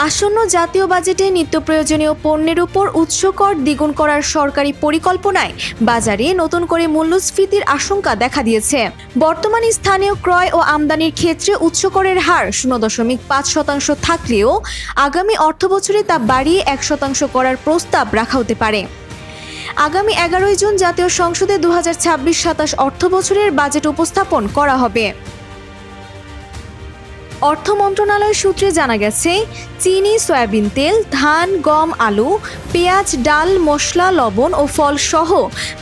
আসন্ন জাতীয় বাজেটে নিত্য প্রয়োজনীয় পণ্যের উপর উৎস কর দ্বিগুণ করার সরকারি পরিকল্পনায় বাজারে নতুন করে মূল্যস্ফীতির আশঙ্কা দেখা দিয়েছে। বর্তমানে স্থানীয় ক্রয় ও আমদানির ক্ষেত্রে উৎস করের হার 0.5% থাকলেও আগামী অর্থবছরে তা বাড়িয়ে 1% করার প্রস্তাব রাখা হতে পারে। আগামী 11 জুন জাতীয় সংসদে 2026-27 অর্থবছরের বাজেট উপস্থাপন করা হবে। অর্থ মন্ত্রণালয় সূত্রে জানা গেছে, চিনি, সয়াবিন তেল, ধান, গম, আলু, পেঁয়াজ, ডাল, মশলা, লবণ ও ফল সহ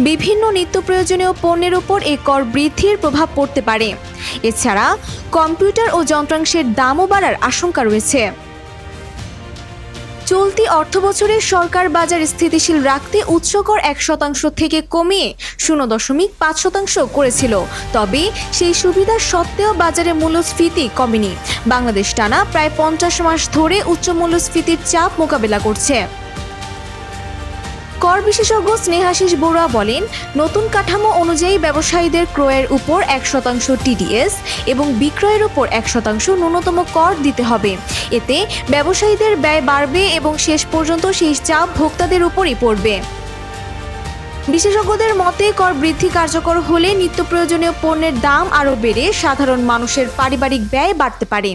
বিভিন্ন নিত্য প্রয়োজনীয় পণ্যের উপর এই কর বৃদ্ধির প্রভাব পড়তে পারে। এছাড়া কম্পিউটার ও যন্ত্রাংশের দামও বাড়ার আশঙ্কা রয়েছে। চলতি অর্থবছরে সরকার বাজার স্থিতিশীল রাখতে উৎস কর 1% থেকে কমিয়ে 0.5% করেছিল। তবে সেই সুবিধা সত্ত্বেও বাজারে মূল্যস্ফীতি কমেনি। বাংলাদেশ টানা প্রায় 50 মাস ধরে উচ্চ মূল্যস্ফীতির চাপ মোকাবেলা করছে। কর বিশেষজ্ঞ স্নেহাশিস বড়ুয়া বলেন, নতুন কাঠামো অনুযায়ী ব্যবসায়ীদের ক্রয়ের উপর 1% টিডিএস এবং বিক্রয়ের উপর 1% ন্যূনতম কর দিতে হবে। এতে ব্যবসায়ীদের ব্যয় বাড়বে এবং শেষ পর্যন্ত সেই চাপ ভোক্তাদের উপরই পড়বে। বিশেষজ্ঞদের মতে, কর বৃদ্ধি কার্যকর হলে নিত্য প্রয়োজনীয় পণ্যের দাম আরও বেড়ে সাধারণ মানুষের পারিবারিক ব্যয় বাড়তে পারে।